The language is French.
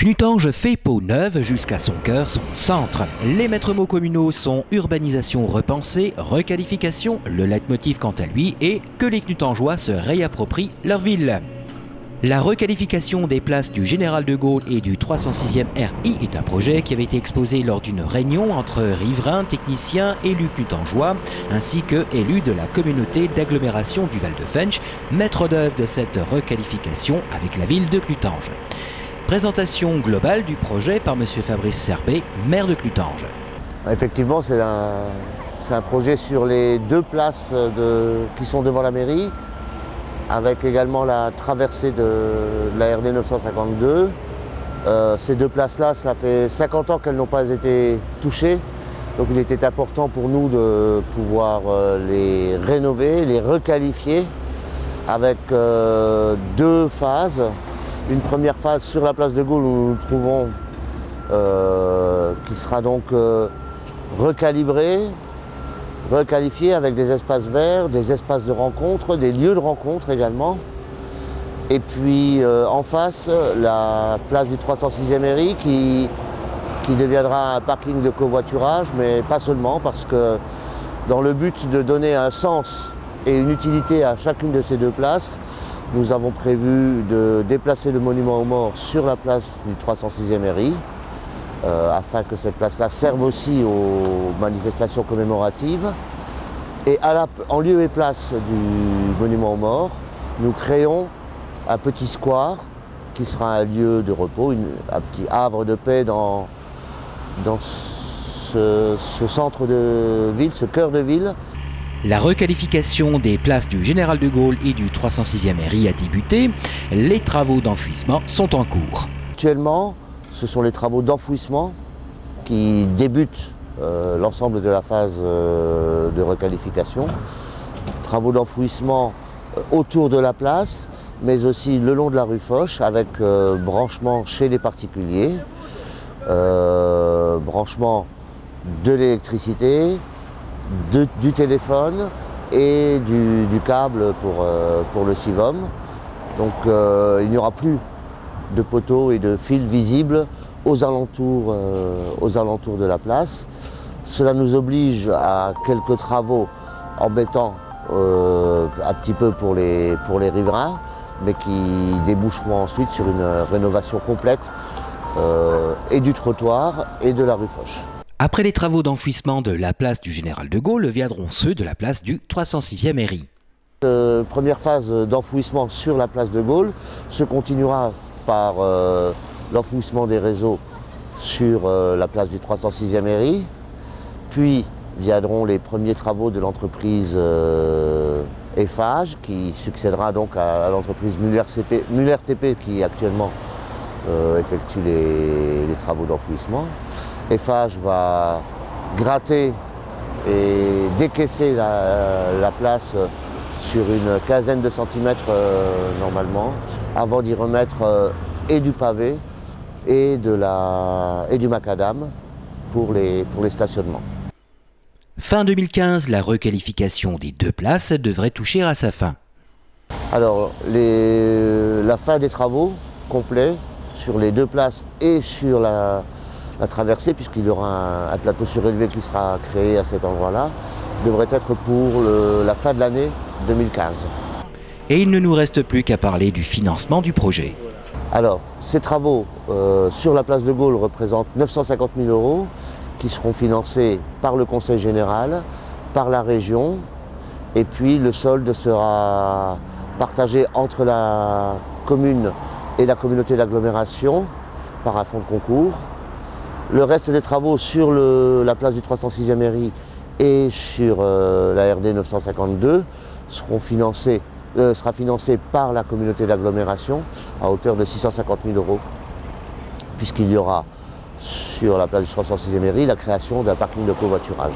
Knutange fait peau neuve jusqu'à son cœur, son centre. Les maîtres mots communaux sont urbanisation repensée, requalification, le leitmotiv quant à lui est que les Knutangeois se réapproprient leur ville. La requalification des places du Général de Gaulle et du 306e RI est un projet qui avait été exposé lors d'une réunion entre riverains, techniciens, élus knutangeois, ainsi que élus de la communauté d'agglomération du Val-de-Fensch, maître d'œuvre de cette requalification avec la ville de Knutange. Présentation globale du projet par M. Fabrice Serbet, maire de Knutange. Effectivement, c'est un projet sur les deux places qui sont devant la mairie, avec également la traversée de la RD 952. Ces deux places-là, ça fait 50 ans qu'elles n'ont pas été touchées. Donc il était important pour nous de pouvoir les rénover, les requalifier avec deux phases. Une première phase sur la place de Gaulle où nous nous trouvons, qui sera donc recalibrée, requalifiée avec des espaces verts, des espaces de rencontre, des lieux de rencontre également. Et puis en face, la place du 306e RI qui deviendra un parking de covoiturage, mais pas seulement, parce que dans le but de donner un sens et une utilité à chacune de ces deux places, nous avons prévu de déplacer le monument aux morts sur la place du 306e RI, afin que cette place-là serve aussi aux manifestations commémoratives. Et en lieu et place du monument aux morts, nous créons un petit square qui sera un lieu de repos, un petit havre de paix dans ce centre de ville, ce cœur de ville. La requalification des places du Général de Gaulle et du 306e RI a débuté. Les travaux d'enfouissement sont en cours. Actuellement, ce sont les travaux d'enfouissement qui débutent l'ensemble de la phase de requalification. Travaux d'enfouissement autour de la place, mais aussi le long de la rue Foch, avec branchement chez les particuliers, branchement de l'électricité, du téléphone et du câble pour le CIVOM. Donc il n'y aura plus de poteaux et de fils visibles aux alentours de la place. Cela nous oblige à quelques travaux embêtants un petit peu pour les riverains, mais qui déboucheront ensuite sur une rénovation complète et du trottoir et de la rue Foch. Après les travaux d'enfouissement de la place du Général de Gaulle, viendront ceux de la place du 306e RI. Première phase d'enfouissement sur la place de Gaulle se continuera par l'enfouissement des réseaux sur la place du 306e RI. Puis viendront les premiers travaux de l'entreprise Eiffage, qui succédera donc à l'entreprise Muller TP qui actuellement effectue les travaux d'enfouissement. Eiffage va gratter et décaisser la place sur une quinzaine de centimètres normalement, avant d'y remettre et du pavé et du macadam pour les stationnements. Fin 2015, la requalification des deux places devrait toucher à sa fin. Alors, la fin des travaux complets sur les deux places et sur la traversée, puisqu'il y aura un plateau surélevé qui sera créé à cet endroit-là, devrait être pour la fin de l'année 2015. Et il ne nous reste plus qu'à parler du financement du projet. Alors, ces travaux sur la place de Gaulle représentent 950 000 € qui seront financés par le Conseil général, par la région, et puis le solde sera partagé entre la commune et la communauté d'agglomération par un fonds de concours. Le reste des travaux sur la place du 306e RI et sur la RD 952 sera financé par la communauté d'agglomération à hauteur de 650 000 €, puisqu'il y aura sur la place du 306e RI la création d'un parking de covoiturage.